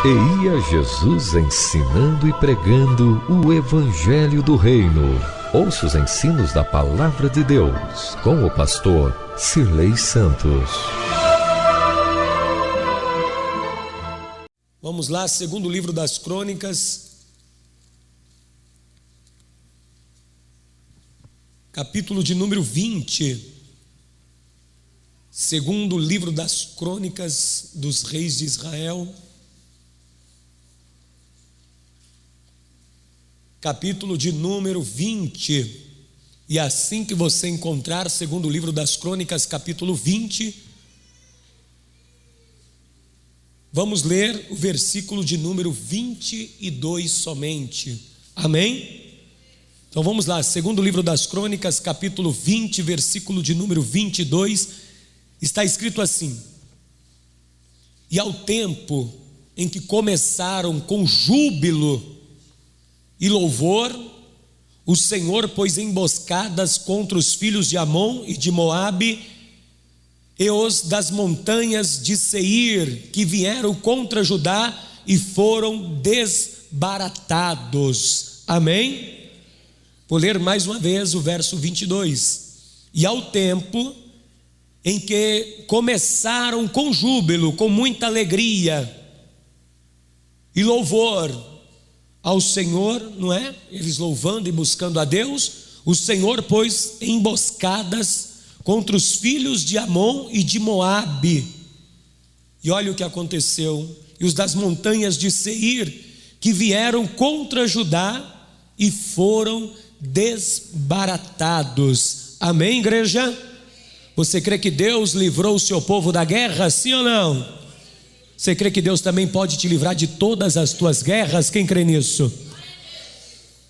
E ia Jesus ensinando e pregando o Evangelho do Reino. Ouça os ensinos da Palavra de Deus, com o pastor Cirlei Santos. Vamos lá, segundo livro das Crônicas, capítulo de número 20. Segundo livro das Crônicas dos Reis de Israel, capítulo de número 20. E assim que você encontrar, segundo o livro das Crônicas, capítulo 20, vamos ler o versículo de número 22 somente. Amém? Então vamos lá, segundo o livro das Crônicas, capítulo 20, versículo de número 22, está escrito assim: E ao tempo em que começaram com júbilo e louvor, o Senhor pôs emboscadas contra os filhos de Amon e de Moabe, e os das montanhas de Seir, que vieram contra Judá e foram desbaratados. Amém? Vou ler mais uma vez o verso 22. E ao tempo em que começaram com júbilo, com muita alegria e louvor ao Senhor, não é? Eles louvando e buscando a Deus, o Senhor pôs emboscadas contra os filhos de Amon e de Moabe. E olha o que aconteceu. E os das montanhas de Seir, que vieram contra Judá e foram desbaratados. Amém, igreja? Você crê que Deus livrou o seu povo da guerra, sim ou não? Você crê que Deus também pode te livrar de todas as tuas guerras? Quem crê nisso?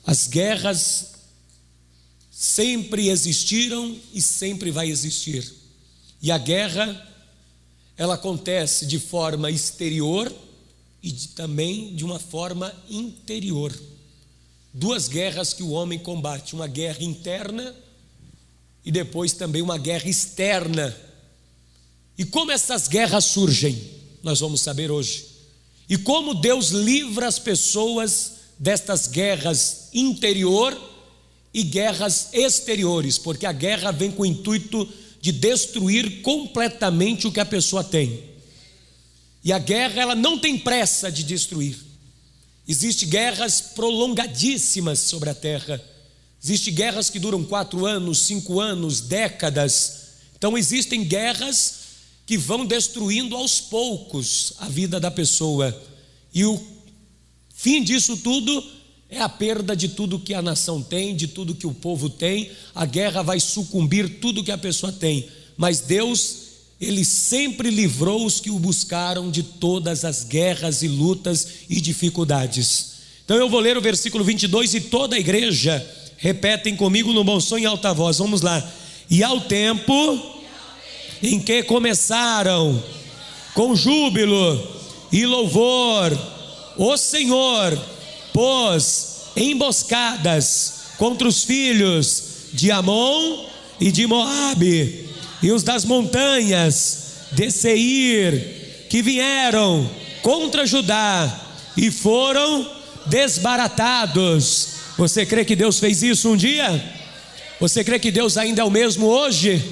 As guerras sempre existiram e sempre vai existir. E a guerra, ela acontece de forma exterior e também de uma forma interior. Duas guerras que o homem combate: uma guerra interna e depois também uma guerra externa. E como essas guerras surgem? Nós vamos saber hoje. E como Deus livra as pessoas destas guerras interior e guerras exteriores, porque a guerra vem com o intuito de destruir completamente o que a pessoa tem. E a guerra, ela não tem pressa de destruir. Existem guerras prolongadíssimas sobre a terra. Existem guerras que duram 4 anos, 5 anos, décadas. Então existem guerras que vão destruindo aos poucos a vida da pessoa. E o fim disso tudo é a perda de tudo que a nação tem, de tudo que o povo tem. A guerra vai sucumbir tudo que a pessoa tem. Mas Deus, Ele sempre livrou os que o buscaram de todas as guerras e lutas e dificuldades. Então eu vou ler o versículo 22 e toda a igreja repetem comigo no bom som em alta voz. Vamos lá. E ao tempo em que começaram com júbilo e louvor, o Senhor pôs emboscadas contra os filhos de Amon e de Moabe, e os das montanhas de Seir, que vieram contra Judá e foram desbaratados. Você crê que Deus fez isso um dia? Você crê que Deus ainda é o mesmo hoje?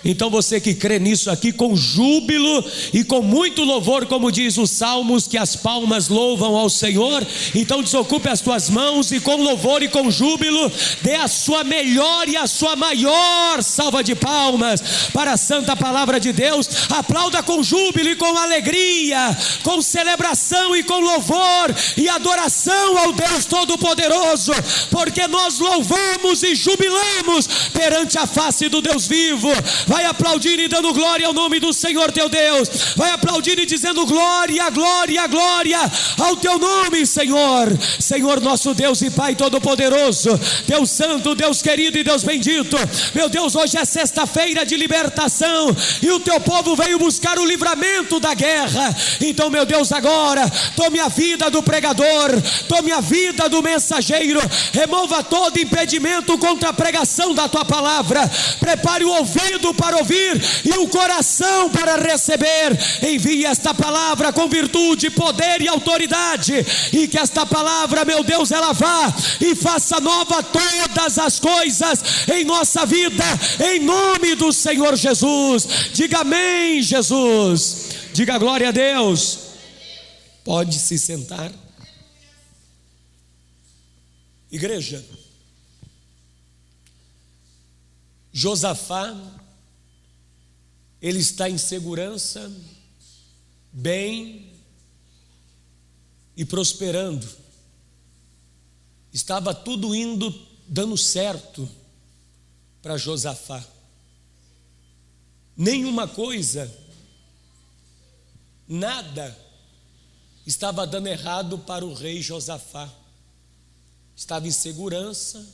Então você que crê nisso aqui, com júbilo e com muito louvor, como diz os Salmos, que as palmas louvam ao Senhor, então desocupe as tuas mãos e com louvor e com júbilo dê a sua melhor e a sua maior salva de palmas para a santa palavra de Deus. Aplauda com júbilo e com alegria, com celebração e com louvor e adoração ao Deus Todo-Poderoso, porque nós louvamos e jubilamos perante a face do Deus vivo. Vai aplaudir e dando glória ao nome do Senhor teu Deus. Vai aplaudir e dizendo glória, glória, glória ao teu nome, Senhor. Senhor nosso Deus e Pai Todo-Poderoso, Deus Santo, Deus querido e Deus bendito. Meu Deus, hoje é sexta-feira de libertação e o teu povo veio buscar o livramento da guerra. Então, meu Deus, agora tome a vida do pregador, tome a vida do mensageiro, remova todo impedimento contra a pregação da tua palavra. Prepare o ouvido para ouvir e o coração para receber. Envie esta palavra com virtude, poder e autoridade, e que esta palavra, meu Deus, ela vá e faça nova todas as coisas em nossa vida, em nome do Senhor Jesus. Diga amém, Jesus. Diga glória a Deus. Pode se sentar. Igreja, Josafá, ele está em segurança, bem e prosperando. Estava tudo indo, dando certo para Josafá. Nenhuma coisa, nada estava dando errado para o rei Josafá. Estava em segurança,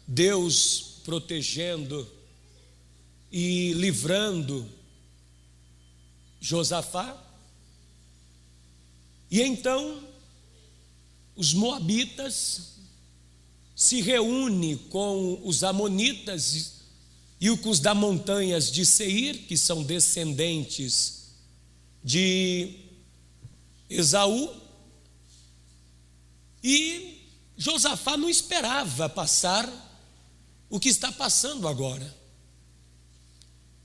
Deus protegendo e livrando Josafá. E então os moabitas se reúnem com os amonitas e os da montanhas de Seir, que são descendentes de Esaú. E Josafá não esperava passar o que está passando agora.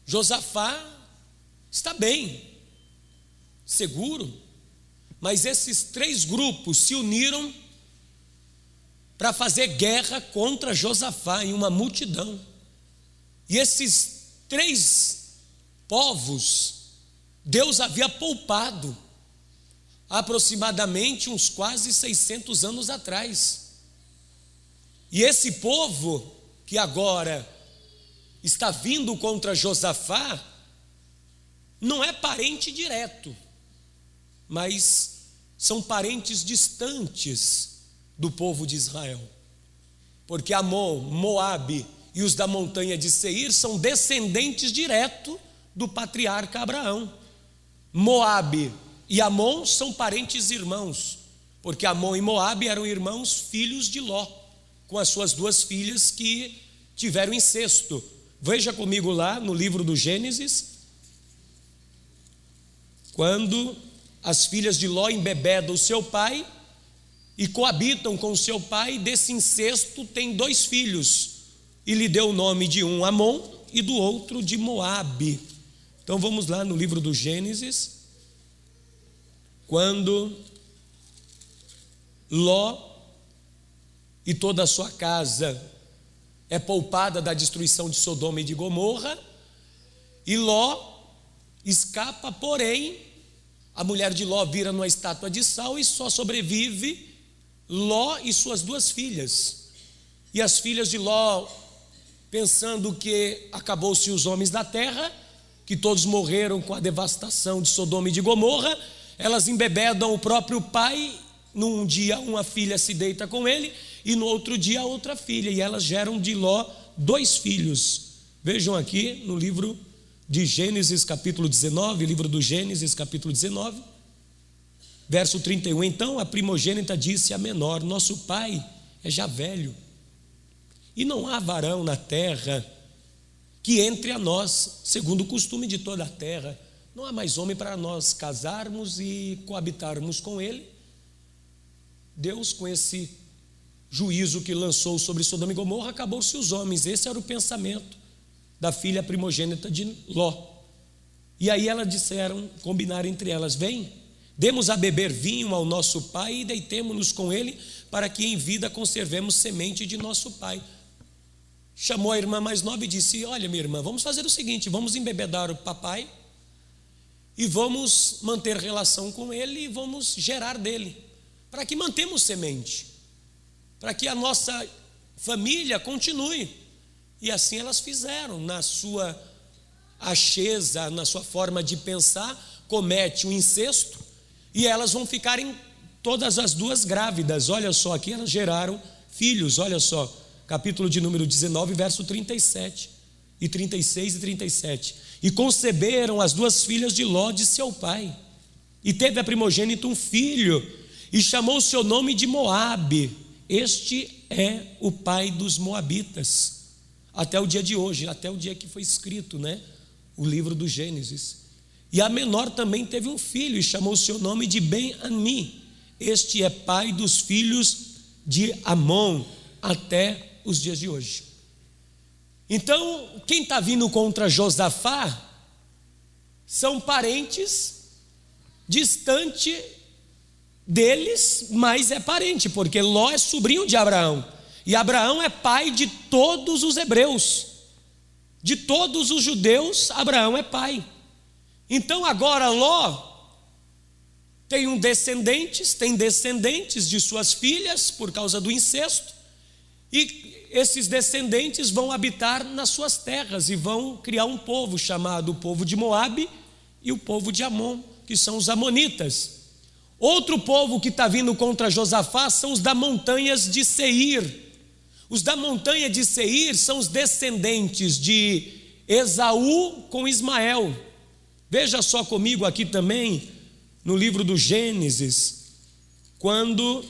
Josafá está bem, seguro, mas esses 3 grupos se uniram para fazer guerra contra Josafá em uma multidão. E esses 3 povos, Deus havia poupado aproximadamente uns quase 600 anos atrás. E esse povo que agora está vindo contra Josafá não é parente direto, mas são parentes distantes do povo de Israel, porque Amon, Moabe e os da montanha de Seir são descendentes direto do patriarca Abraão. Moabe e Amon são parentes irmãos, porque Amon e Moabe eram irmãos, filhos de Ló, com as suas 2 filhas que tiveram incesto. Veja comigo lá no livro do Gênesis, quando as filhas de Ló embebedam o seu pai e coabitam com o seu pai. Desse incesto tem 2 filhos, e lhe deu o nome de um Amon e do outro de Moabe. Então vamos lá no livro do Gênesis, quando Ló e toda a sua casa é poupada da destruição de Sodoma e de Gomorra, e Ló escapa, porém a mulher de Ló vira numa estátua de sal e só sobrevive Ló e suas 2 filhas. E as filhas de Ló, pensando que acabou-se os homens da terra, que todos morreram com a devastação de Sodoma e de Gomorra, elas embebedam o próprio pai. Num dia uma filha se deita com ele e no outro dia a outra filha, e elas geram de Ló 2 filhos. Vejam aqui no livro de Gênesis capítulo 19, livro do Gênesis capítulo 19, verso 31. Então a primogênita disse à menor: nosso pai é já velho, e não há varão na terra que entre a nós, segundo o costume de toda a terra. Não há mais homem para nós casarmos e coabitarmos com ele. Deus, com esse juízo que lançou sobre Sodoma e Gomorra, acabou-se os homens. Esse era o pensamento da filha primogênita de Ló. E aí elas disseram, combinaram entre elas: vem, demos a beber vinho ao nosso pai e deitemo-nos com ele, para que em vida conservemos semente de nosso pai. Chamou a irmã mais nova e disse: olha, minha irmã, vamos fazer o seguinte, vamos embebedar o papai e vamos manter relação com ele e vamos gerar dele, para que mantemos semente, para que a nossa família continue. E assim elas fizeram. Na sua acheza, na sua forma de pensar, comete o incesto, e elas vão ficarem todas as 2 grávidas. Olha só, aqui elas geraram filhos. Olha só, capítulo de número 19, verso 37 e 36 e 37. E conceberam as 2 filhas de Ló de seu pai, e teve a primogênita um filho, e chamou o seu nome de Moabe. Este é o pai dos moabitas. até o dia de hoje, até o dia que foi escrito, o livro do Gênesis. E a menor também teve um filho e chamou o seu nome de Ben-Ami. Este é pai dos filhos de Amon até os dias de hoje. Então, quem está vindo contra Josafá são parentes distante deles, mas é parente, porque Ló é sobrinho de Abraão, e Abraão é pai de todos os hebreus, de todos os judeus. Abraão é pai. Então agora Ló tem descendentes de suas filhas por causa do incesto, e esses descendentes vão habitar nas suas terras e vão criar um povo chamado o povo de Moabe e o povo de Amon, que são os amonitas. Outro povo que está vindo contra Josafá são os das montanhas de Seir. Os da montanha de Seir são os descendentes de Esaú com Ismael. Veja só comigo aqui também no livro do Gênesis, quando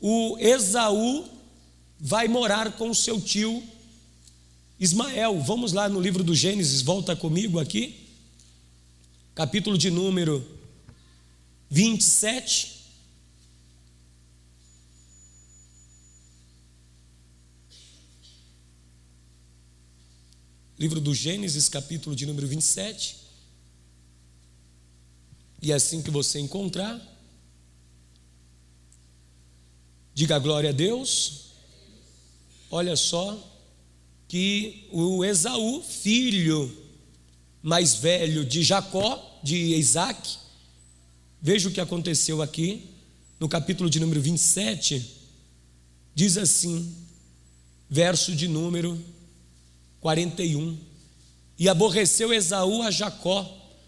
o Esaú vai morar com o seu tio Ismael. Vamos lá no livro do Gênesis, volta comigo aqui, capítulo de número 27. Livro do Gênesis, capítulo de número 27. E assim que você encontrar, diga glória a Deus. Olha só que o Esaú, filho mais velho de Jacó, de Isaac, veja o que aconteceu aqui no capítulo de número 27, diz assim, verso de número 41: e aborreceu Esaú a Jacó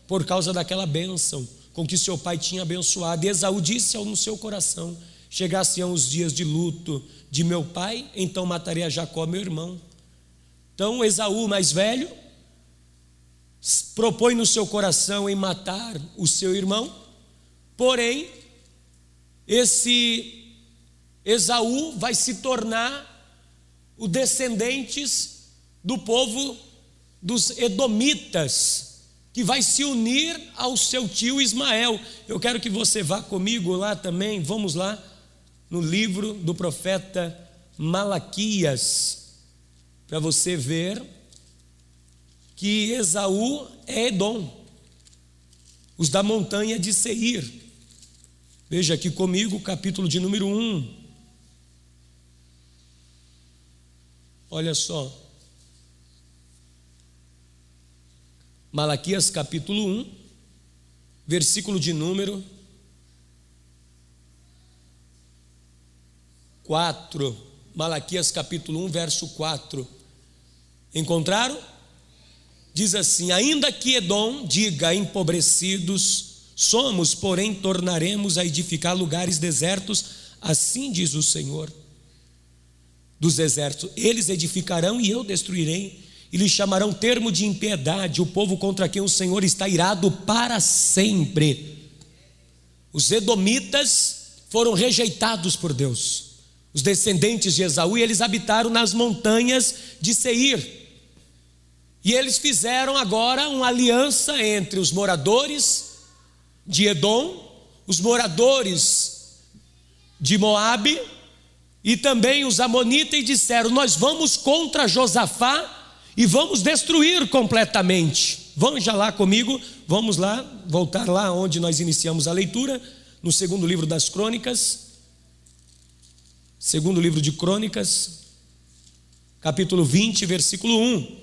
por causa daquela bênção com que seu pai tinha abençoado. E Esaú disse no seu coração: chegasse-ão os dias de luto de meu pai, então matarei a Jacó meu irmão. Então Esaú mais velho propõe no seu coração em matar o seu irmão, porém esse Esaú vai se tornar o descendentes do povo dos edomitas, que vai se unir ao seu tio Ismael. Eu quero que você vá comigo lá também, vamos lá no livro do profeta Malaquias, para você ver que Esaú é Edom, os da montanha de Seir. Veja aqui comigo o capítulo de número 1. Olha só, Malaquias capítulo 1, versículo de número 4. Malaquias capítulo 1, verso 4. Encontraram? Diz assim: ainda que Edom diga empobrecidos somos, porém tornaremos a edificar lugares desertos, assim diz o Senhor dos exércitos, eles edificarão e eu destruirei, e lhes chamarão termo de impiedade, o povo contra quem o Senhor está irado para sempre. Os edomitas foram rejeitados por Deus, os descendentes de Esaú, e eles habitaram nas montanhas de Seir. E eles fizeram agora uma aliança entre os moradores de Edom, os moradores de Moabe e também os amonitas, e disseram: nós vamos contra Josafá e vamos destruir completamente. Vamos já lá comigo, vamos lá, voltar lá onde nós iniciamos a leitura, no segundo livro das Crônicas, segundo livro de Crônicas, capítulo 20, versículo 1.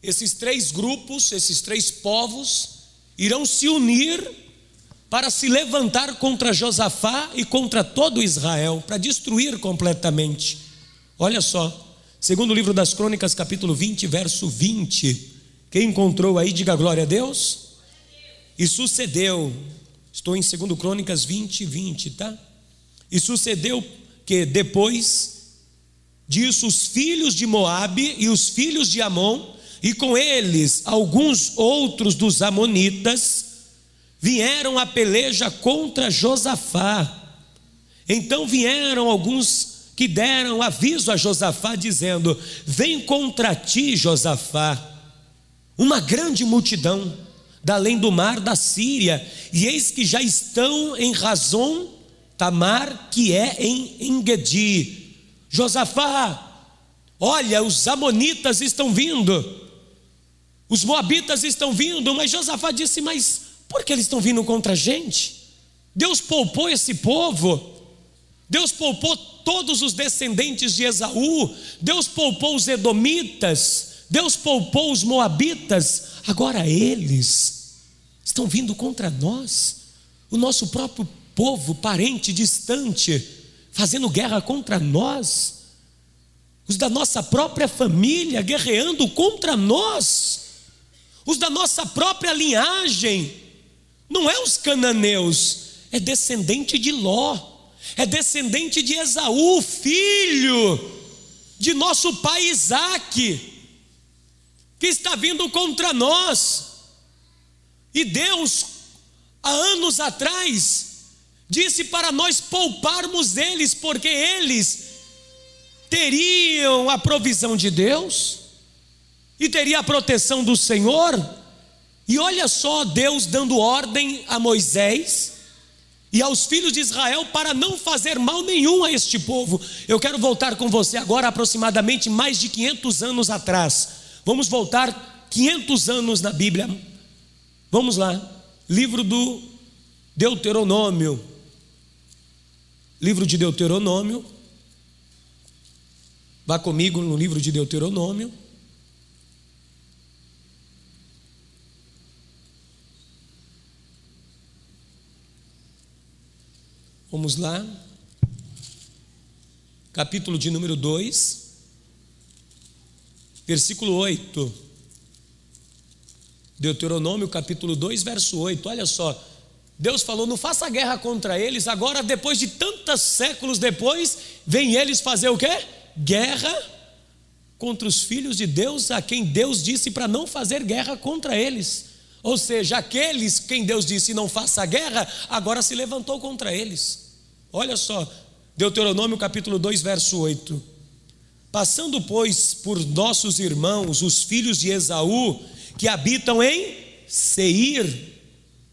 Esses três grupos, esses três povos irão se unir para se levantar contra Josafá e contra todo Israel, para destruir completamente. Olha só, segundo livro das Crônicas, capítulo 20, verso 20. Quem encontrou aí, diga glória a Deus. E sucedeu, estou em segundo Crônicas 20, 20, tá? E sucedeu que depois disso os filhos de Moabe e os filhos de Amon, e com eles alguns outros dos amonitas, vieram a peleja contra Josafá. Então vieram alguns que deram aviso a Josafá, dizendo: vem contra ti, Josafá, uma grande multidão da além do mar da Síria, e eis que já estão em Razon Tamar, que é em Engedi. Josafá, olha, os amonitas estão vindo, os moabitas estão vindo. Mas Josafá disse: mas por que eles estão vindo contra a gente? Deus poupou esse povo, Deus poupou todos os descendentes de Esaú, Deus poupou os edomitas, Deus poupou os moabitas, agora eles estão vindo contra nós, o nosso próprio povo, parente distante, fazendo guerra contra nós, os da nossa própria família guerreando contra nós, os da nossa própria linhagem. Não é os cananeus, é descendente de Ló, é descendente de Esaú, filho de nosso pai Isaque, que está vindo contra nós. E Deus, há anos atrás, disse para nós pouparmos eles, porque eles teriam a provisão de Deus e teria a proteção do Senhor. E olha só, Deus dando ordem a Moisés e aos filhos de Israel para não fazer mal nenhum a este povo. Eu quero voltar com você agora aproximadamente mais de 500 anos atrás. Vamos voltar 500 anos na Bíblia. Vamos lá, livro do Deuteronômio. Livro de Deuteronômio. Vá comigo no livro de Deuteronômio. Vamos lá, capítulo de número 2, versículo 8. Deuteronômio capítulo 2, verso 8. Olha só, Deus falou: não faça guerra contra eles. Agora, depois de tantos séculos depois, vem eles fazer o quê? Guerra contra os filhos de Deus, a quem Deus disse para não fazer guerra contra eles. Ou seja, aqueles quem Deus disse não faça guerra, agora se levantou contra eles. Olha só, Deuteronômio capítulo 2, verso 8. Passando, pois, por nossos irmãos, os filhos de Esaú, que habitam em Seir.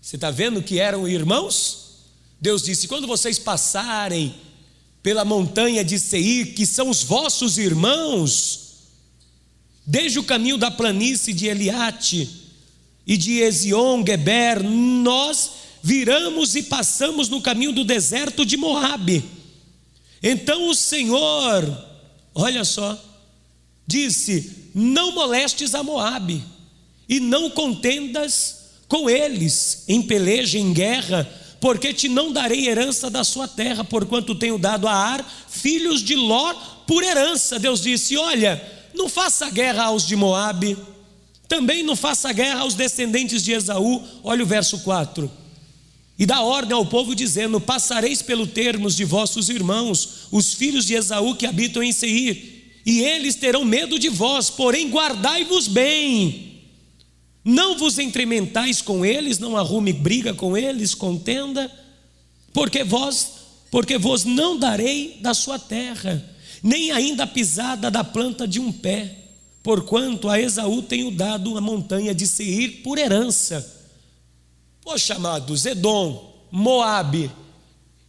Você está vendo que eram irmãos? Deus disse: quando vocês passarem pela montanha de Seir, que são os vossos irmãos, desde o caminho da planície de Eliate e de Ezion-Geber, nós viramos e passamos no caminho do deserto de Moabe. Então o Senhor, olha só, disse: não molestes a Moabe, e não contendas com eles em peleja, em guerra, porque te não darei herança da sua terra, porquanto tenho dado a Ar, filhos de Ló, por herança. Deus disse: olha, não faça guerra aos de Moabe, também não faça guerra aos descendentes de Esaú. Olha o verso 4. E dá ordem ao povo, dizendo: passareis pelo termos de vossos irmãos, os filhos de Esaú que habitam em Seir, e eles terão medo de vós, porém guardai-vos bem, não vos entrementais com eles, não arrume briga com eles, contenda, porque vos não darei da sua terra, nem ainda a pisada da planta de um pé, porquanto a Esaú tenho dado a montanha de Seir por herança. Poxa, amados, Edom, Moabe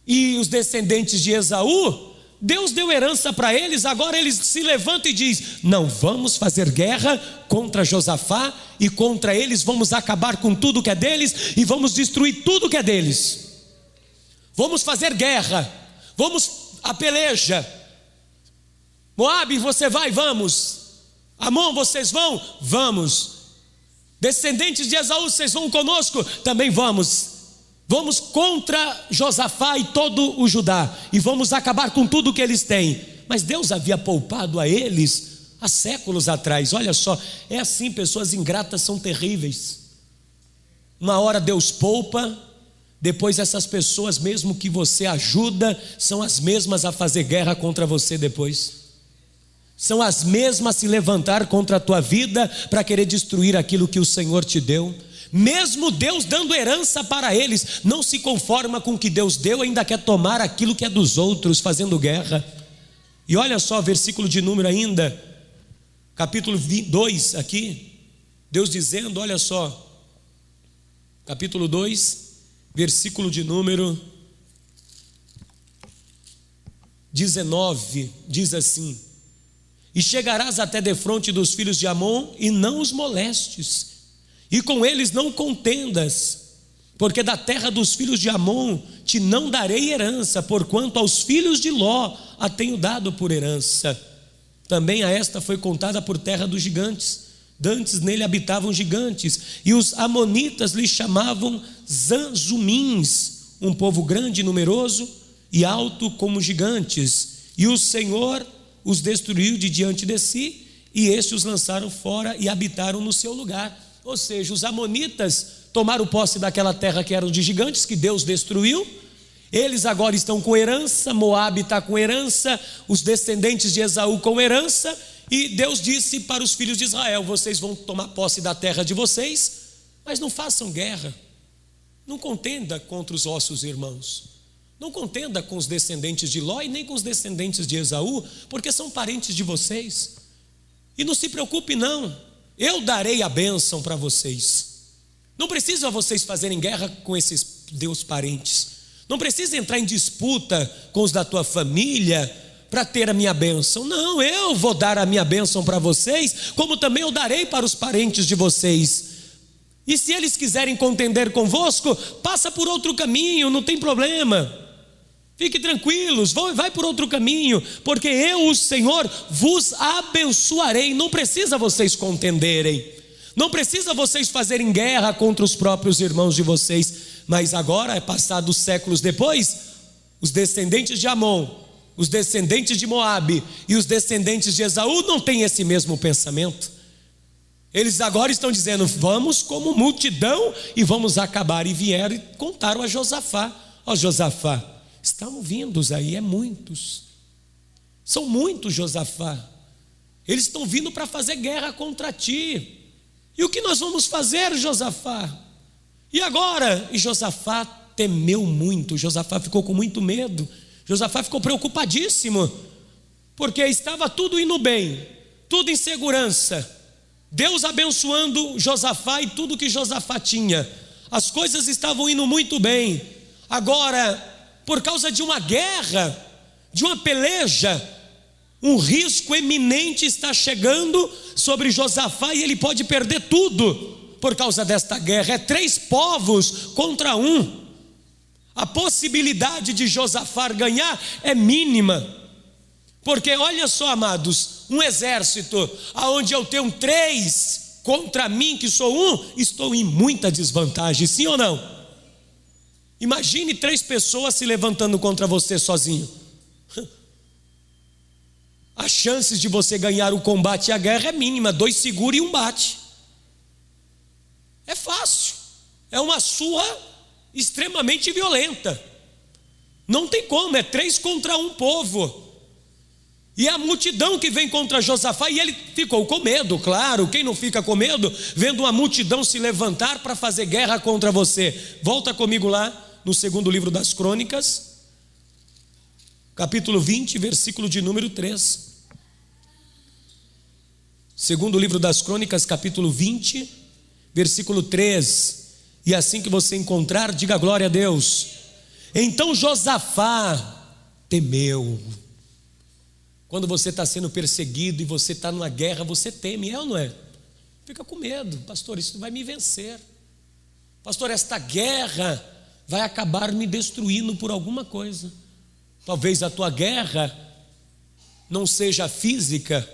e os descendentes de Esaú, Deus deu herança para eles. Agora eles se levantam e dizem: não vamos fazer guerra contra Josafá, e contra eles vamos acabar com tudo que é deles e vamos destruir tudo que é deles. Vamos fazer guerra, vamos a peleja. Moabe, você vai? Vamos. Amon, vocês vão? Vamos. Descendentes de Esaú, vocês vão conosco? Também vamos. Vamos contra Josafá e todo o Judá, e vamos acabar com tudo que eles têm. Mas Deus havia poupado a eles há séculos atrás. Olha só, é assim, pessoas ingratas são terríveis. Uma hora Deus poupa, depois essas pessoas, mesmo que você ajuda, são as mesmas a fazer guerra contra você depois. São as mesmas a se levantar contra a tua vida para querer destruir aquilo que o Senhor te deu. Mesmo Deus dando herança para eles, não se conforma com o que Deus deu, ainda quer tomar aquilo que é dos outros, fazendo guerra. E olha só, versículo de número ainda, capítulo 2 aqui, Deus dizendo, olha só, capítulo 2, versículo de número 19, diz assim: e chegarás até defronte dos filhos de Amon, e não os molestes, e com eles não contendas, porque da terra dos filhos de Amon te não darei herança, porquanto aos filhos de Ló a tenho dado por herança. Também a esta foi contada por terra dos gigantes. Dantes nele habitavam gigantes, e os amonitas lhe chamavam Zanzumins, um povo grande e numeroso e alto como gigantes. E o Senhor os destruiu de diante de si, e estes os lançaram fora e habitaram no seu lugar. Ou seja, os amonitas tomaram posse daquela terra que eram de gigantes, que Deus destruiu. Eles agora estão com herança, Moabe está com herança, os descendentes de Esaú com herança. E Deus disse para os filhos de Israel: vocês vão tomar posse da terra de vocês, mas não façam guerra, não contenda contra os vossos irmãos, não contenda com os descendentes de Ló e nem com os descendentes de Esaú, porque são parentes de vocês. E não se preocupe não, eu darei a bênção para vocês. Não precisa vocês fazerem guerra com esses Deus parentes, não precisa entrar em disputa com os da tua família para ter a minha bênção. Não, eu vou dar a minha bênção para vocês, como também eu darei para os parentes de vocês. E se eles quiserem contender convosco, passa por outro caminho, não tem problema. Fique tranquilos, vai por outro caminho, porque eu, o Senhor, vos abençoarei. Não precisa vocês contenderem, não precisa vocês fazerem guerra contra os próprios irmãos de vocês. Mas agora, passados séculos depois, os descendentes de Amon, os descendentes de Moabe e os descendentes de Esaú não têm esse mesmo pensamento. Eles agora estão dizendo: vamos como multidão e vamos acabar. E vieram e contaram a Josafá: ó Josafá, estão vindo aí, muitos, são muitos, Josafá, eles estão vindo para fazer guerra contra ti. E o que nós vamos fazer, Josafá? E agora? E Josafá temeu muito, Josafá ficou com muito medo. Josafá ficou preocupadíssimo, porque estava tudo indo bem, tudo em segurança, Deus abençoando Josafá e tudo que Josafá tinha, as coisas estavam indo muito bem. Agora, por causa de uma guerra, de uma peleja, um risco eminente está chegando sobre Josafá e ele pode perder tudo por causa desta guerra. É 3 povos contra 1. A possibilidade de Josafá ganhar é mínima, porque olha só, amados, um exército onde eu tenho 3 contra mim, que sou 1, estou em muita desvantagem, sim ou não? Imagine 3 pessoas se levantando contra você sozinho. As chances de você ganhar o combate e a guerra é mínima, 2 segura e 1 bate. É fácil, é uma surra extremamente violenta, não tem como, é 3 contra 1 povo. E a multidão que vem contra Josafá, e ele ficou com medo, claro, quem não fica com medo vendo uma multidão se levantar para fazer guerra contra você? Volta comigo lá no 2º livro das Crônicas, capítulo 20, versículo de número 3. 2º livro das Crônicas, capítulo 20, versículo 3. E assim que você encontrar, diga glória a Deus. Então Josafá temeu. Quando você está sendo perseguido e você está numa guerra, você teme, é ou não é? Fica com medo: pastor, isso vai me vencer, pastor, esta guerra vai acabar me destruindo por alguma coisa. Talvez a tua guerra não seja física,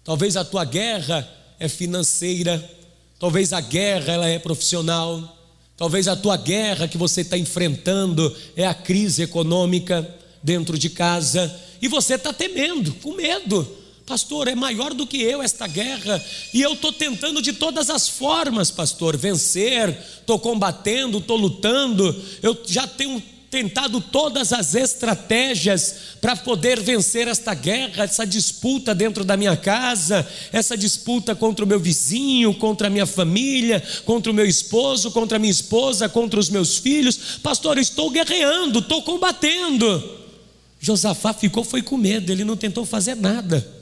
talvez a tua guerra é financeira, talvez a guerra ela é profissional, talvez a tua guerra que você está enfrentando é a crise econômica dentro de casa, e você está temendo, com medo. Pastor, é maior do que eu esta guerra, e eu estou tentando de todas as formas, pastor, vencer, estou combatendo, estou lutando, eu já tenho tentado todas as estratégias para poder vencer esta guerra, essa disputa dentro da minha casa, essa disputa contra o meu vizinho, contra a minha família, contra o meu esposo, contra a minha esposa, contra os meus filhos. Pastor, eu estou guerreando, estou combatendo, Josafá foi com medo, ele não tentou fazer nada.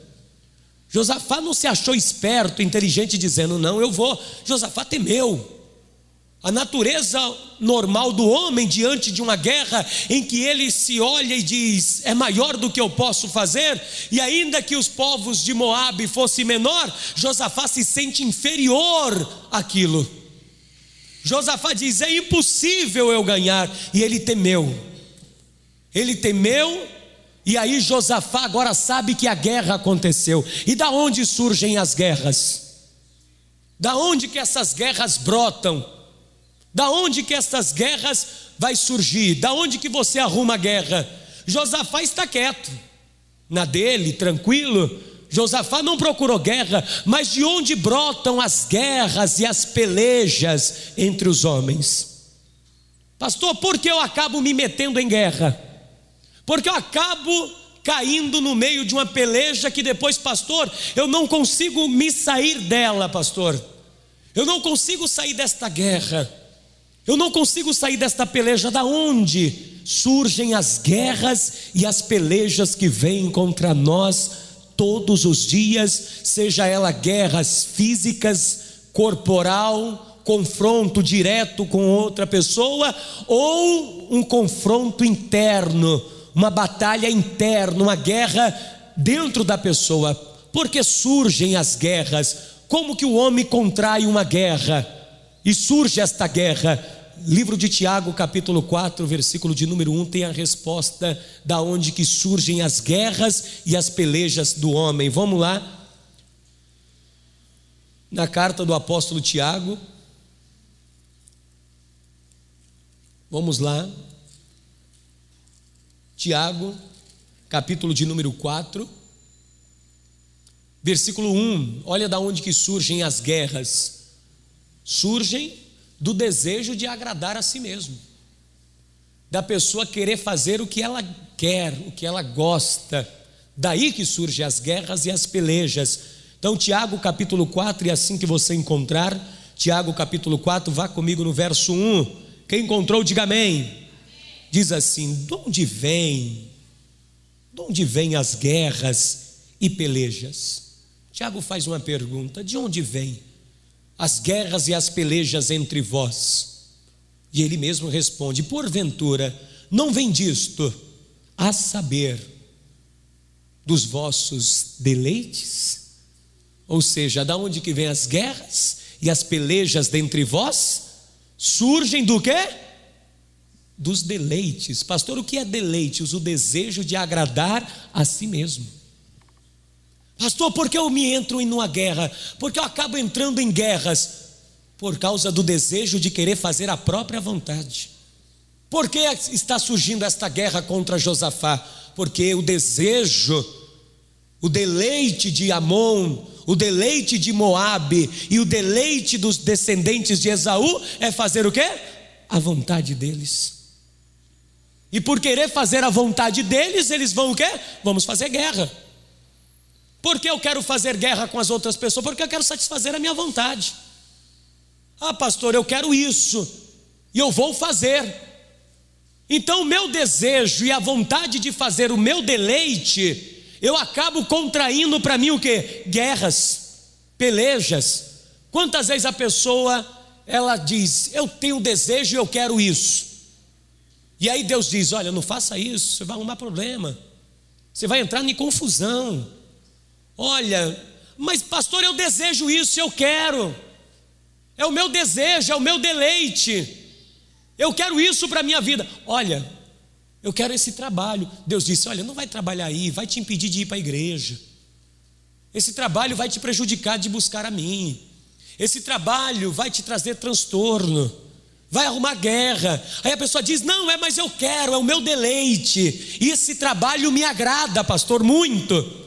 Josafá não se achou esperto, inteligente, dizendo, não, eu vou. Josafá temeu. A natureza normal do homem diante de uma guerra em que ele se olha e diz, é maior do que eu posso fazer, e ainda que os povos de Moabe fossem menor, Josafá se sente inferior àquilo. Josafá diz, é impossível eu ganhar, e ele temeu, e aí Josafá agora sabe que a guerra aconteceu. E da onde surgem as guerras? Da onde que essas guerras brotam? Da onde que essas guerras vai surgir? Da onde que você arruma a guerra? Josafá está quieto, na dele, tranquilo. Josafá não procurou guerra, mas de onde brotam as guerras e as pelejas entre os homens? Pastor, por que eu acabo me metendo em guerra? Porque eu acabo caindo no meio de uma peleja que depois, pastor, eu não consigo me sair dela, pastor. Eu não consigo sair desta guerra. Eu não consigo sair desta peleja. Da onde surgem as guerras e as pelejas que vêm contra nós todos os dias, seja ela guerras físicas, corporal, confronto direto com outra pessoa, ou um confronto interno, uma batalha interna, uma guerra dentro da pessoa. Por que surgem as guerras? Como que o homem contrai uma guerra e surge esta guerra? Livro de Tiago, capítulo 4, versículo de número 1, tem a resposta da onde que surgem as guerras e as pelejas do homem. Vamos lá, na carta do apóstolo Tiago, vamos lá, Tiago, capítulo de número 4, versículo 1, olha da onde que surgem as guerras. Surgem do desejo de agradar a si mesmo, da pessoa querer fazer o que ela quer, o que ela gosta. Daí que surgem as guerras e as pelejas. Então Tiago capítulo 4, e assim que você encontrar Tiago capítulo 4, vá comigo no verso 1. Quem encontrou, diga amém. Diz assim, de onde vêm as guerras e pelejas? Tiago faz uma pergunta, de onde vêm as guerras e as pelejas entre vós? E ele mesmo responde, porventura não vem disto, a saber, dos vossos deleites? Ou seja, da onde que vem as guerras e as pelejas dentre vós? Surgem do quê? Dos deleites. Pastor, o que é deleites? O desejo de agradar a si mesmo. Pastor, por que eu me entro em uma guerra? Porque eu acabo entrando em guerras por causa do desejo de querer fazer a própria vontade. Por que está surgindo esta guerra contra Josafá? Porque o desejo, o deleite de Amon, o deleite de Moabe e o deleite dos descendentes de Esaú é fazer o quê? A vontade deles. E por querer fazer a vontade deles, eles vão o quê? Vamos fazer guerra. Por que eu quero fazer guerra com as outras pessoas? Porque eu quero satisfazer a minha vontade. Ah, pastor, eu quero isso e eu vou fazer. Então o meu desejo e a vontade de fazer o meu deleite, eu acabo contraindo para mim o quê? Guerras, pelejas. Quantas vezes a pessoa, ela diz, eu tenho desejo e eu quero isso. E aí Deus diz, olha, não faça isso, você vai arrumar problema. Você vai entrar em confusão. Olha, mas pastor, eu desejo isso, eu quero. É o meu desejo, é o meu deleite. Eu quero isso para a minha vida. Olha, eu quero esse trabalho. Deus disse, olha, não vai trabalhar aí, vai te impedir de ir para a igreja. Esse trabalho vai te prejudicar de buscar a mim. Esse trabalho vai te trazer transtorno, vai arrumar guerra. Aí a pessoa diz, não, mas eu quero, é o meu deleite. E esse trabalho me agrada, pastor, muito.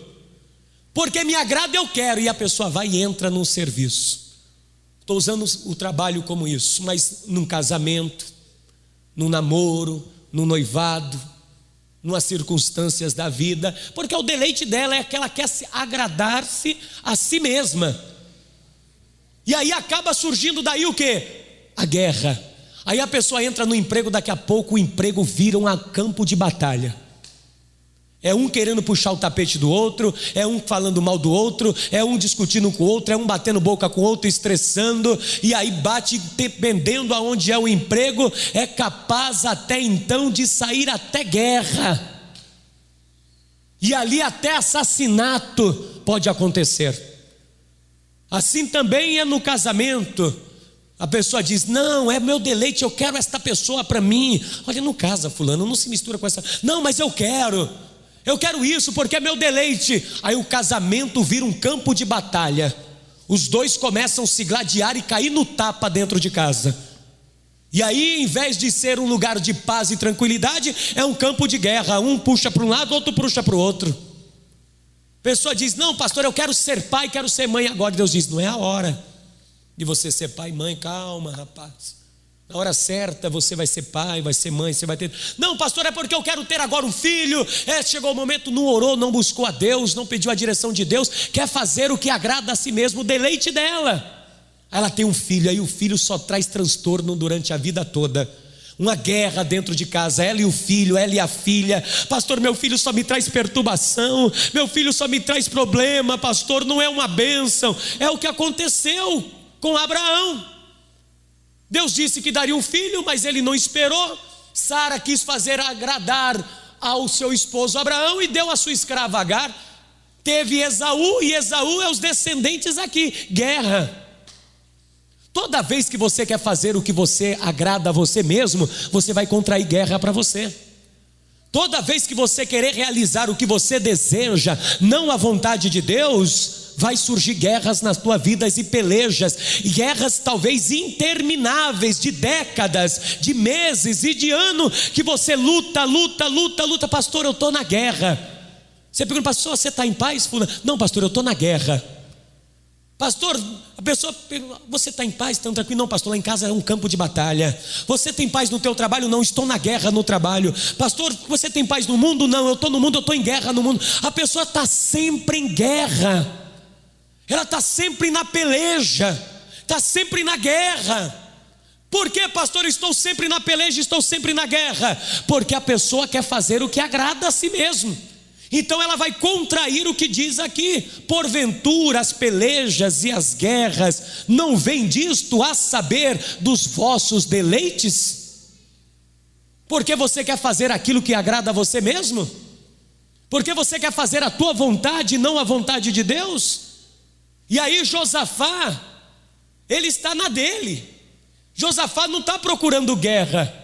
Porque me agrada, eu quero. E a pessoa vai e entra num serviço. Estou usando o trabalho como isso, mas num casamento, num namoro, num noivado, numas circunstâncias da vida, porque o deleite dela é que ela quer agradar-se a si mesma. E aí acaba surgindo daí o quê? A guerra. Aí a pessoa entra no emprego, daqui a pouco o emprego vira um campo de batalha. É um querendo puxar o tapete do outro, é um falando mal do outro, é um discutindo com o outro, é um batendo boca com o outro, estressando, e aí bate, dependendo aonde é o emprego, é capaz até então de sair até guerra. E ali até assassinato pode acontecer. Assim também é no casamento. A pessoa diz: não, é meu deleite, eu quero esta pessoa para mim. Olha, não casa fulano, não se mistura com essa. Não, mas eu quero isso porque é meu deleite. Aí o casamento vira um campo de batalha. Os dois começam a se gladiar e cair no tapa dentro de casa. E aí, em vez de ser um lugar de paz e tranquilidade, é um campo de guerra. Um puxa para um lado, outro puxa para o outro. A pessoa diz: não, pastor, eu quero ser pai, quero ser mãe agora. Deus diz: não é a hora de você ser pai e mãe. Calma, rapaz, na hora certa você vai ser pai, vai ser mãe, você vai ter. Não, pastor, é porque eu quero ter agora um filho. Chegou o momento, não orou, não buscou a Deus, não pediu a direção de Deus, quer fazer o que agrada a si mesmo, o deleite dela. Ela tem um filho, aí o filho só traz transtorno durante a vida toda. Uma guerra dentro de casa, ela e o filho, ela e a filha. Pastor, meu filho só me traz perturbação, meu filho só me traz problema, pastor, não é uma bênção. É o que aconteceu com Abraão. Deus disse que daria um filho, mas ele não esperou. Sara quis fazer agradar ao seu esposo Abraão e deu a sua escrava Agar. Teve Esaú, e Esaú é os descendentes aqui. Guerra. Toda vez que você quer fazer o que você agrada a você mesmo, você vai contrair guerra para você. Toda vez que você querer realizar o que você deseja, não a vontade de Deus, vai surgir guerras nas tuas vidas e pelejas, guerras talvez intermináveis, de décadas, de meses e de ano, que você luta. Pastor, eu estou na guerra. Você pergunta: pastor, você está em paz? Não, pastor, eu estou na guerra. Pastor, a pessoa pergunta: você está em paz, tão tranquilo? Não, pastor, lá em casa é um campo de batalha. Você tem paz no teu trabalho? Não, estou na guerra no trabalho. Pastor, você tem paz no mundo? Não, eu estou no mundo, eu estou em guerra no mundo. A pessoa está sempre em guerra, ela está sempre na peleja, está sempre na guerra. Por que, pastor, eu estou sempre na peleja, estou sempre na guerra? Porque a pessoa quer fazer o que agrada a si mesmo. Então ela vai contrair o que diz aqui: porventura as pelejas e as guerras não vêm disto, a saber, dos vossos deleites? Porque você quer fazer aquilo que agrada a você mesmo? Porque você quer fazer a tua vontade e não a vontade de Deus? E aí Josafá, ele está na dele. Josafá não está procurando guerra.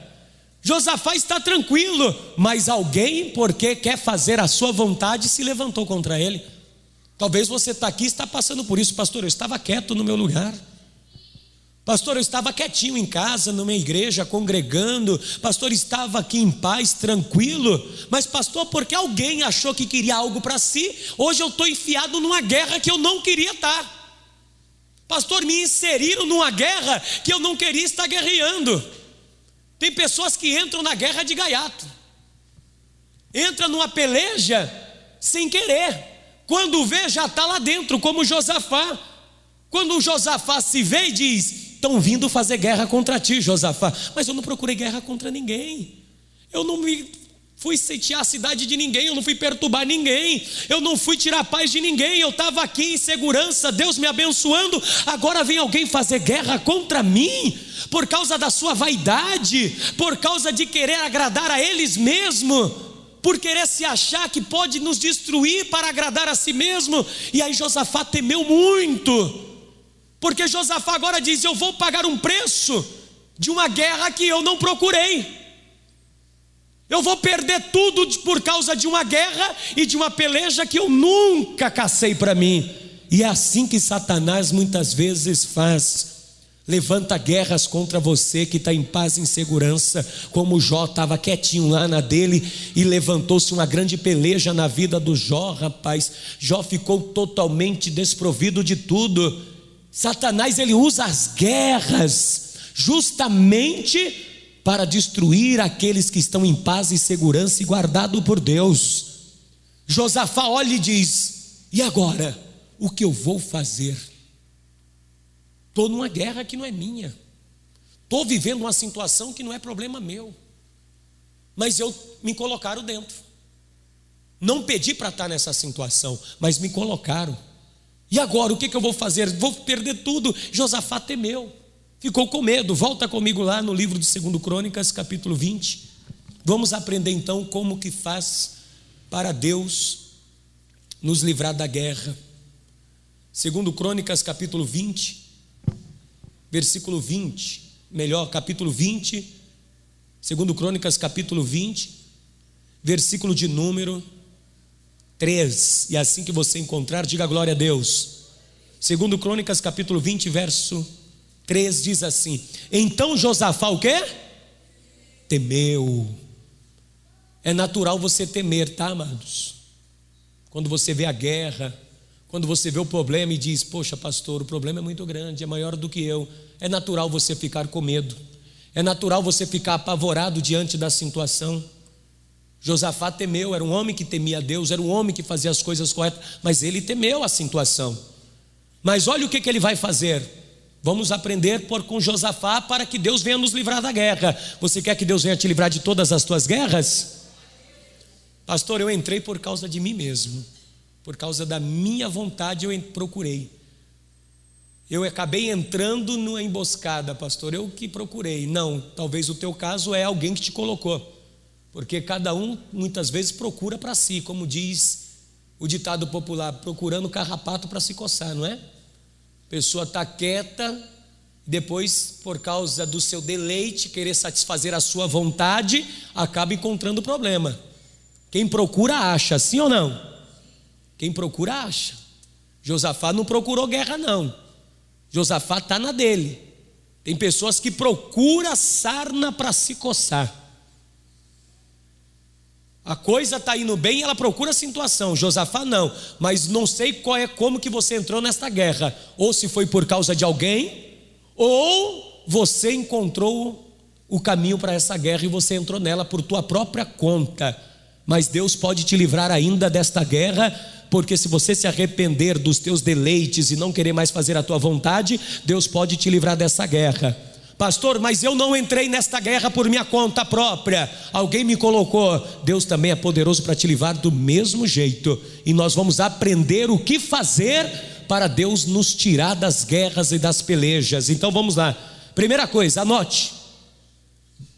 Josafá está tranquilo, mas alguém, porque quer fazer a sua vontade, se levantou contra ele. Talvez você está aqui e está passando por isso. Pastor, eu estava quieto no meu lugar. Pastor, eu estava quietinho em casa, numa igreja, congregando. Pastor, estava aqui em paz, tranquilo. Mas pastor, porque alguém achou que queria algo para si, hoje eu estou enfiado numa guerra que eu não queria estar. Pastor, me inseriram numa guerra que eu não queria estar guerreando. Tem pessoas que entram na guerra de gaiato, entra numa peleja sem querer, quando vê já está lá dentro, como Josafá. Quando o Josafá se vê e diz: estão vindo fazer guerra contra ti, Josafá. Mas eu não procurei guerra contra ninguém, eu não fui sitiar a cidade de ninguém, eu não fui perturbar ninguém, eu não fui tirar a paz de ninguém, eu estava aqui em segurança, Deus me abençoando. Agora vem alguém fazer guerra contra mim, por causa da sua vaidade, por causa de querer agradar a eles mesmos, por querer se achar que pode nos destruir para agradar a si mesmo. E aí Josafá temeu muito, porque Josafá agora diz: eu vou pagar um preço de uma guerra que eu não procurei. Eu vou perder tudo por causa de uma guerra e de uma peleja que eu nunca cacei para mim. E é assim que Satanás muitas vezes faz. Levanta guerras contra você que está em paz e em segurança, como Jó estava quietinho lá na dele, e levantou-se uma grande peleja na vida do Jó, rapaz. Jó ficou totalmente desprovido de tudo. Satanás, ele usa as guerras justamente para destruir aqueles que estão em paz e segurança e guardado por Deus. Josafá olha e diz: e agora? O que eu vou fazer? Estou numa guerra que não é minha, estou vivendo uma situação que não é problema meu, mas me colocaram dentro. Não pedi para estar nessa situação, mas me colocaram. E agora, o que eu vou fazer? Vou perder tudo. Josafá temeu, ficou com medo. Volta comigo lá no livro de 2 Crônicas, capítulo 20. Vamos aprender então como que faz para Deus nos livrar da guerra. 2 Crônicas, capítulo 20, versículo 20. Melhor, capítulo 20, 2 Crônicas, capítulo 20, versículo de número 3. E assim que você encontrar, diga glória a Deus. 2 Crônicas, capítulo 20, verso 3 diz assim: então Josafá o quê? Temeu. É natural você temer, tá, amados? Quando você vê a guerra, quando você vê o problema e diz: poxa, pastor, o problema é muito grande, é maior do que eu. É natural você ficar com medo. É natural você ficar apavorado diante da situação. Josafá temeu, era um homem que temia a Deus, era um homem que fazia as coisas corretas, mas ele temeu a situação. Mas olha o que ele vai fazer. Vamos aprender com Josafá para que Deus venha nos livrar da guerra. Você quer que Deus venha te livrar de todas as tuas guerras? Pastor, eu entrei por causa de mim mesmo, por causa da minha vontade eu procurei. Eu acabei entrando numa emboscada, pastor, eu que procurei. Não, talvez o teu caso é alguém que te colocou, porque cada um muitas vezes procura para si, como diz o ditado popular, procurando carrapato para se coçar, não é? A pessoa está quieta, depois por causa do seu deleite, querer satisfazer a sua vontade, acaba encontrando problema. Quem procura acha, sim ou não? Quem procura acha. Josafá não procurou guerra não. Josafá está na dele. Tem pessoas que procuram sarna para se coçar. A coisa está indo bem, ela procura a situação. Josafá não, mas não sei como que você entrou nesta guerra. Ou se foi por causa de alguém, ou você encontrou o caminho para essa guerra e você entrou nela por tua própria conta. Mas Deus pode te livrar ainda desta guerra, porque se você se arrepender dos teus deleites e não querer mais fazer a tua vontade, Deus pode te livrar dessa guerra. Pastor, mas eu não entrei nesta guerra por minha conta própria, alguém me colocou. Deus também é poderoso para te livrar do mesmo jeito, e nós vamos aprender o que fazer para Deus nos tirar das guerras e das pelejas. Então vamos lá. Primeira coisa, anote: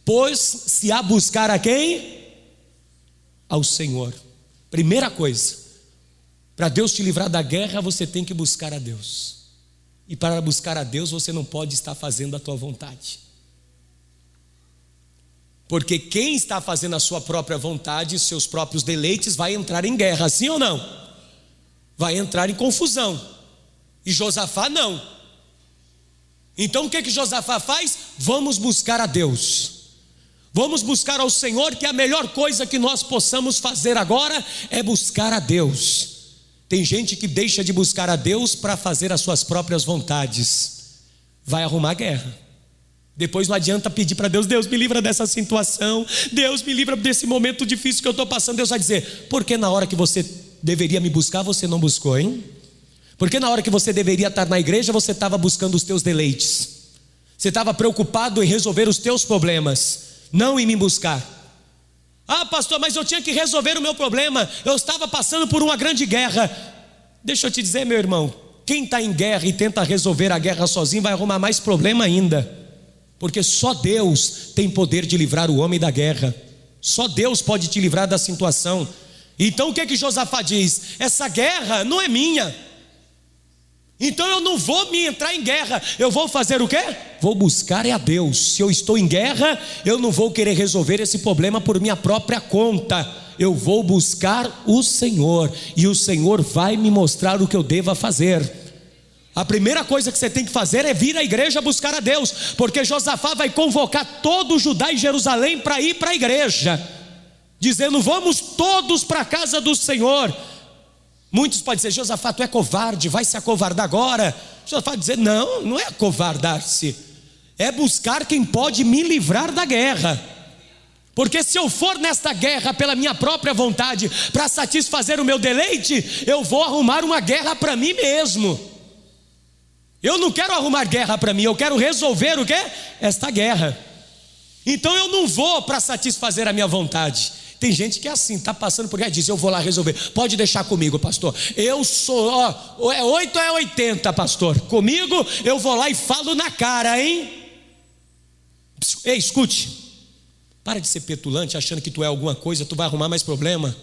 pois se a buscar a quem? Ao Senhor. Primeira coisa, para Deus te livrar da guerra, você tem que buscar a Deus. E para buscar a Deus, você não pode estar fazendo a tua vontade. Porque quem está fazendo a sua própria vontade, seus próprios deleites, vai entrar em guerra, sim ou não? Vai entrar em confusão. E Josafá não. Então o que Josafá faz? Vamos buscar a Deus. Vamos buscar ao Senhor, que a melhor coisa que nós possamos fazer agora é buscar a Deus. Tem gente que deixa de buscar a Deus para fazer as suas próprias vontades. Vai arrumar guerra. Depois não adianta pedir para Deus: Deus me livra dessa situação, Deus me livra desse momento difícil que eu estou passando. Deus vai dizer: por que na hora que você deveria me buscar, você não buscou, hein? Porque na hora que você deveria estar na igreja, você estava buscando os teus deleites. Você estava preocupado em resolver os teus problemas, não em me buscar. Ah, pastor, mas eu tinha que resolver o meu problema, eu estava passando por uma grande guerra. Deixa eu te dizer, meu irmão, quem está em guerra e tenta resolver a guerra sozinho vai arrumar mais problema ainda, porque só Deus tem poder de livrar o homem da guerra. Só Deus pode te livrar da situação. Então o que Josafá diz? Essa guerra não é minha, então eu não vou me entrar em guerra. Eu vou fazer o quê? Vou buscar a Deus. Se eu estou em guerra, eu não vou querer resolver esse problema por minha própria conta. Eu vou buscar o Senhor, e o Senhor vai me mostrar o que eu devo fazer. A primeira coisa que você tem que fazer é vir à igreja buscar a Deus, porque Josafá vai convocar todo o Judá e Jerusalém para ir para a igreja, dizendo: vamos todos para a casa do Senhor. Muitos podem dizer: Josafá, tu é covarde, vai se acovardar agora. Josafá vai dizer: não, não é acovardar-se, é buscar quem pode me livrar da guerra. Porque se eu for nesta guerra pela minha própria vontade, para satisfazer o meu deleite, eu vou arrumar uma guerra para mim mesmo. Eu não quero arrumar guerra para mim, eu quero resolver o quê? Esta guerra. Então eu não vou para satisfazer a minha vontade. Tem gente que é assim, está passando por aí e diz: eu vou lá resolver. Pode deixar comigo, pastor. Eu sou, é 8 ou é 80, pastor. Comigo eu vou lá e falo na cara, hein? Ei, escute. Para de ser petulante, achando que tu é alguma coisa, tu vai arrumar mais problema.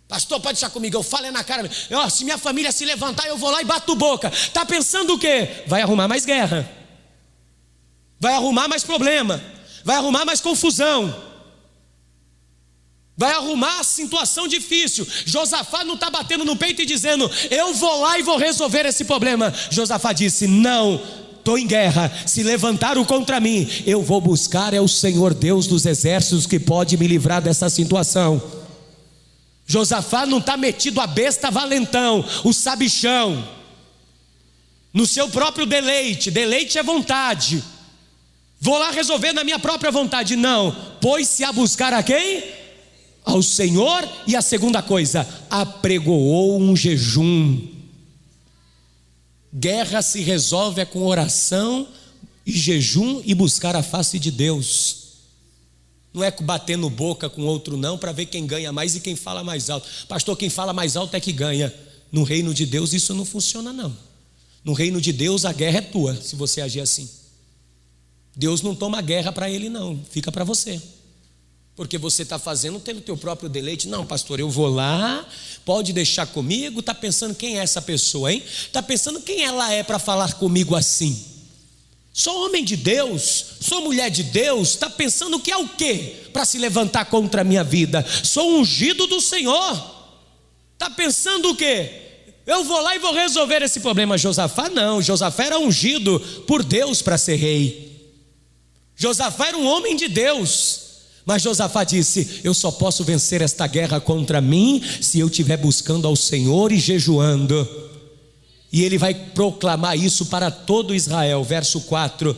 Pastor, pode deixar comigo, eu falo na cara. Se minha família se levantar, eu vou lá e bato boca. Está pensando o quê? Vai arrumar mais guerra. Vai arrumar mais problema. Vai arrumar mais confusão. Vai arrumar a situação difícil. Josafá não está batendo no peito e dizendo: eu vou lá e vou resolver esse problema. Josafá disse: não, estou em guerra, se levantaram contra mim, eu vou buscar o Senhor Deus dos exércitos que pode me livrar dessa situação. Josafá não está metido a besta valentão, o sabichão, no seu próprio deleite. Deleite é vontade. Vou lá resolver na minha própria vontade. Não, pôs-se a buscar a quem? Ao Senhor. E a segunda coisa, apregoou um jejum. Guerra se resolve com oração e jejum e buscar a face de Deus. Não é batendo boca com outro não, para ver quem ganha mais e quem fala mais alto. Pastor, quem fala mais alto é que ganha. No reino de Deus isso não funciona não. No reino de Deus a guerra é tua, se você agir assim. Deus não toma guerra para ele não, fica para você. Porque você está fazendo tendo o teu próprio deleite. Não, pastor, eu vou lá, pode deixar comigo. Está pensando quem é essa pessoa, hein? Está pensando quem ela é para falar comigo assim? Sou homem de Deus, sou mulher de Deus. Está pensando que é o quê? Para se levantar contra a minha vida. Sou ungido do Senhor. Está pensando o quê? Eu vou lá e vou resolver esse problema. Josafá não, Josafá era ungido por Deus para ser rei. Josafá era um homem de Deus. Mas Josafá disse: eu só posso vencer esta guerra contra mim se eu estiver buscando ao Senhor e jejuando. E ele vai proclamar isso para todo Israel. Verso 4: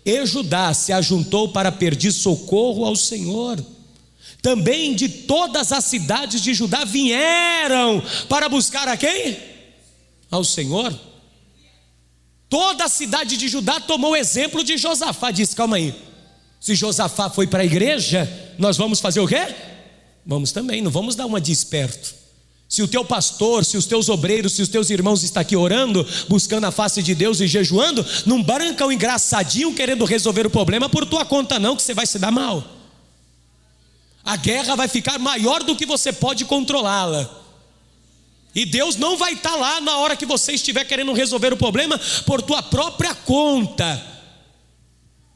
e Judá se ajuntou para pedir socorro ao Senhor. Também de todas as cidades de Judá vieram para buscar a quem? Ao Senhor. Toda a cidade de Judá tomou o exemplo de Josafá. Diz: calma aí, se Josafá foi para a igreja, nós vamos fazer o quê? Vamos também, não vamos dar uma de esperto. Se o teu pastor, se os teus obreiros, se os teus irmãos estão aqui orando, buscando a face de Deus e jejuando, não branca um engraçadinho querendo resolver o problema por tua conta não, que você vai se dar mal. A guerra vai ficar maior do que você pode controlá-la. E Deus não vai estar lá na hora que você estiver querendo resolver o problema por tua própria conta,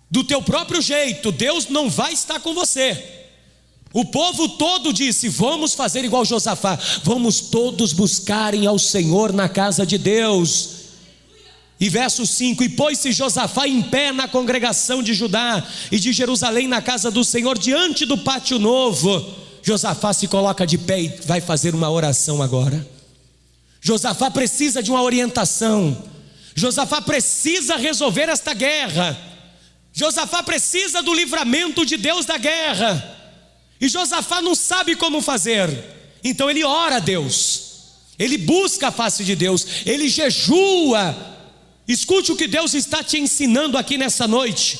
do teu próprio jeito. Deus não vai estar com você. O povo todo disse: vamos fazer igual Josafá, vamos todos buscarem ao Senhor na casa de Deus. E verso 5: e pôs-se Josafá em pé na congregação de Judá e de Jerusalém na casa do Senhor, diante do pátio novo. Josafá se coloca de pé e vai fazer uma oração agora. Josafá precisa de uma orientação. Josafá precisa resolver esta guerra. Josafá precisa do livramento de Deus da guerra. E Josafá não sabe como fazer. Então ele ora a Deus, ele busca a face de Deus, ele jejua. Escute o que Deus está te ensinando aqui nessa noite.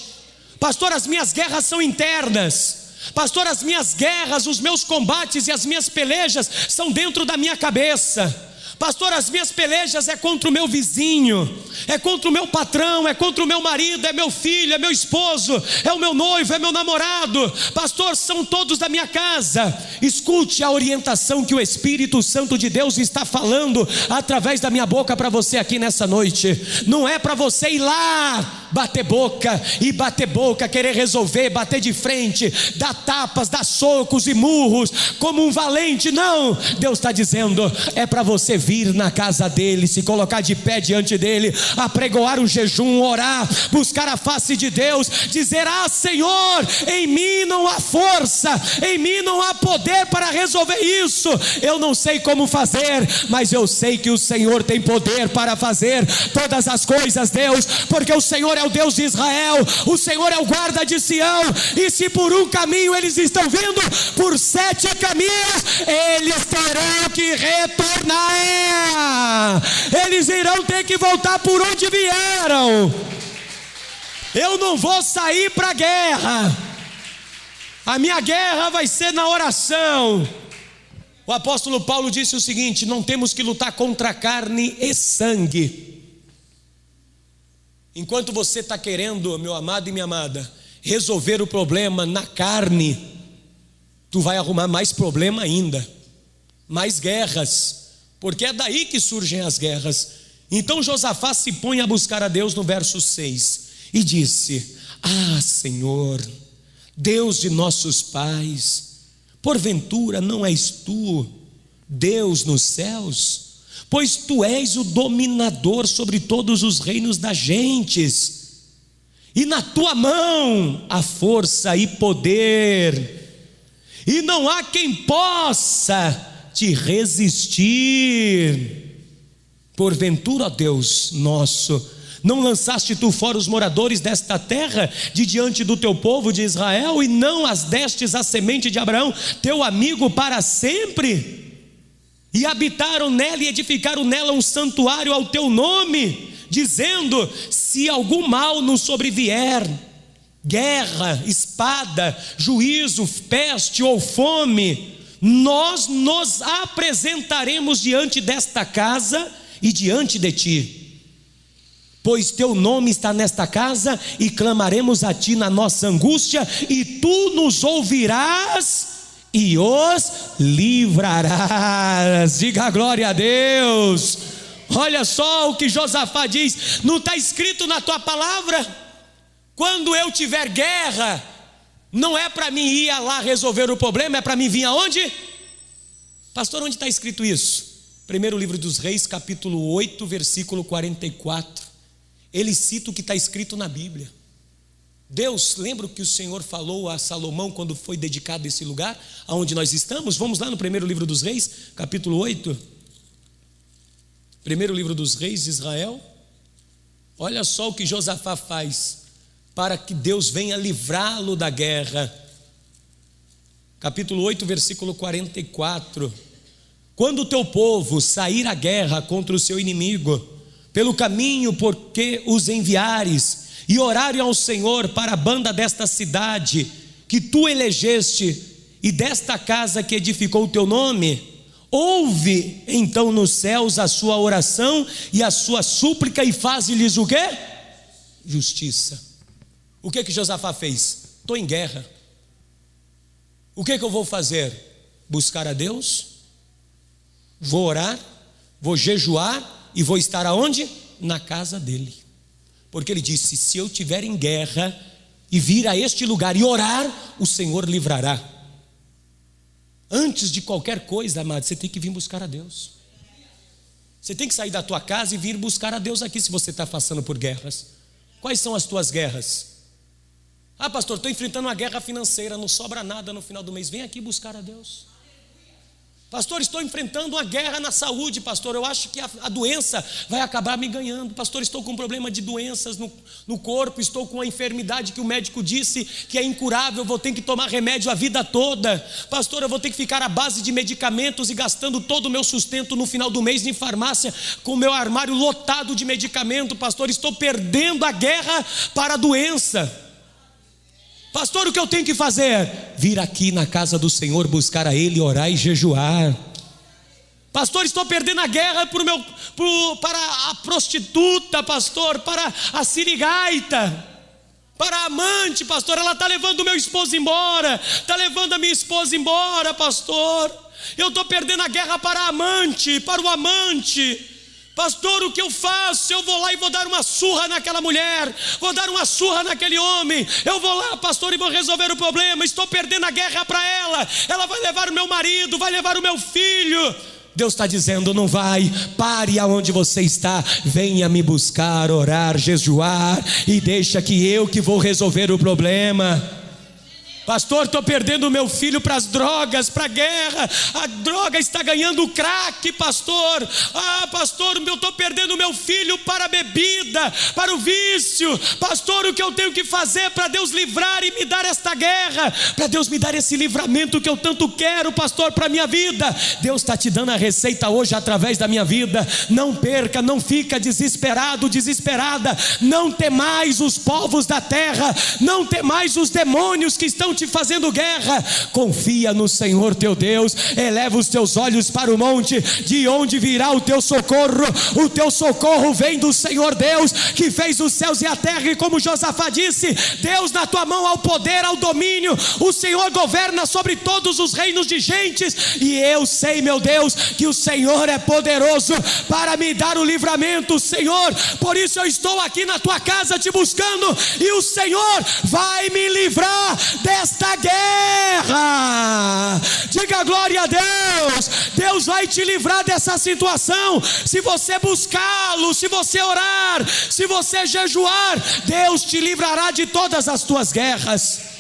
Pastor, as minhas guerras são internas. Pastor, as minhas guerras, os meus combates e as minhas pelejas são dentro da minha cabeça. Pastor, as minhas pelejas é contra o meu vizinho, é contra o meu patrão, é contra o meu marido, é meu filho, é meu esposo, é o meu noivo, é meu namorado. Pastor, são todos da minha casa. Escute a orientação que o Espírito Santo de Deus está falando através da minha boca para você aqui nessa noite. Não é para você ir lá bater boca, querer resolver, bater de frente, dar tapas, dar socos e murros como um valente. Não, Deus está dizendo, é para você vir na casa dele, se colocar de pé diante dele, apregoar o jejum, orar, buscar a face de Deus, dizer: ah, Senhor, em mim não há força, em mim não há poder para resolver isso, eu não sei como fazer, mas eu sei que o Senhor tem poder para fazer todas as coisas, Deus, porque o Senhor é o Deus de Israel, o Senhor é o guarda de Sião, e se por um caminho eles estão vindo, por 7 caminhos eles terão que retornar. Eles irão ter que voltar por onde vieram. Eu não vou sair para a guerra. A minha guerra vai ser na oração. O apóstolo Paulo disse o seguinte: não temos que lutar contra carne e sangue. Enquanto você está querendo, meu amado e minha amada, resolver o problema na carne, tu vai arrumar mais problema ainda, mais guerras, porque é daí que surgem as guerras. Então Josafá se põe a buscar a Deus no verso 6 e disse: ah, Senhor, Deus de nossos pais, porventura não és tu Deus nos céus? Pois tu és o dominador sobre todos os reinos das gentes, e na tua mão há força e poder, e não há quem possa te resistir. Porventura, ó Deus nosso, não lançaste tu fora os moradores desta terra de diante do teu povo de Israel, e não as destes a semente de Abraão, teu amigo, para sempre? E habitaram nela e edificaram nela um santuário ao teu nome, dizendo: se algum mal nos sobrevier, guerra, espada, juízo, peste ou fome, nós nos apresentaremos diante desta casa e diante de ti, pois teu nome está nesta casa, e clamaremos a ti na nossa angústia, e tu nos ouvirás e os livrarás. Diga glória a Deus. Olha só o que Josafá diz: não está escrito na tua palavra? Quando eu tiver guerra, não é para mim ir lá resolver o problema, é para mim vir aonde? Pastor, onde está escrito isso? Primeiro livro dos Reis, capítulo 8, versículo 44. Ele cita o que está escrito na Bíblia. Deus, lembra o que o Senhor falou a Salomão quando foi dedicado esse lugar aonde nós estamos? Vamos lá no primeiro livro dos Reis, capítulo 8. Primeiro livro dos Reis de Israel. Olha só o que Josafá faz para que Deus venha livrá-lo da guerra. Capítulo 8, versículo 44. Quando o teu povo sair à guerra contra o seu inimigo, pelo caminho por que os enviares, e orarem ao Senhor para a banda desta cidade que tu elegeste, e desta casa que edificou o teu nome, ouve então nos céus a sua oração e a sua súplica, e faze-lhes o quê? Justiça. O que Josafá fez? Estou em guerra. O que eu vou fazer? Buscar a Deus, vou orar, vou jejuar, e vou estar aonde? Na casa dele. Porque ele disse: se eu estiver em guerra e vir a este lugar e orar, o Senhor livrará. Antes de qualquer coisa, amado, você tem que vir buscar a Deus. Você tem que sair da tua casa e vir buscar a Deus aqui, se você está passando por guerras. Quais são as tuas guerras? Ah, pastor, estou enfrentando uma guerra financeira, não sobra nada no final do mês. Vem aqui buscar a Deus. Pastor, estou enfrentando uma guerra na saúde, pastor, eu acho que a doença vai acabar me ganhando. Pastor, estou com um problema de doenças no corpo, estou com uma enfermidade que o médico disse que é incurável, vou ter que tomar remédio a vida toda. Pastor, eu vou ter que ficar à base de medicamentos e gastando todo o meu sustento no final do mês em farmácia, com o meu armário lotado de medicamento. Pastor, estou perdendo a guerra para a doença. Pastor, o que eu tenho que fazer? Vir aqui na casa do Senhor, buscar a Ele, orar e jejuar. Pastor, estou perdendo a guerra para a prostituta, pastor, para a sirigaita, para a amante, pastor. Ela está levando o meu esposo embora, está levando a minha esposa embora, pastor. Eu estou perdendo a guerra para a amante, para o amante. Pastor, o que eu faço? Eu vou lá e vou dar uma surra naquela mulher, vou dar uma surra naquele homem. Eu vou lá, pastor, e vou resolver o problema. Estou perdendo a guerra para ela. Ela vai levar o meu marido, vai levar o meu filho. Deus está dizendo: não vai, pare aonde você está, venha me buscar, orar, jejuar, e deixa que eu que vou resolver o problema. Pastor, estou perdendo o meu filho para as drogas, para a guerra. A droga está ganhando o crack, pastor. Pastor, eu estou perdendo o meu filho para a bebida, para o vício. Pastor, o que eu tenho que fazer para Deus livrar e me dar esta guerra? Para Deus me dar esse livramento que eu tanto quero, pastor, para a minha vida. Deus está te dando a receita hoje através da minha vida. Não perca, não fica desesperado, desesperada. Não temais os povos da terra. Não temais os demônios que estão te fazendo guerra. Confia no Senhor teu Deus. Eleva os teus olhos para o monte, de onde virá o teu socorro. O teu socorro vem do Senhor Deus, que fez os céus e a terra. E como Josafá disse: Deus, na tua mão há o poder, há o domínio. O Senhor governa sobre todos os reinos de gentes. E eu sei, meu Deus, que o Senhor é poderoso para me dar o livramento, Senhor. Por isso eu estou aqui na tua casa te buscando, e o Senhor vai me livrar desta guerra. Diga glória a Deus. Deus vai te livrar dessa situação se você buscá-lo, se você orar, se você jejuar. Deus te livrará de todas as tuas guerras.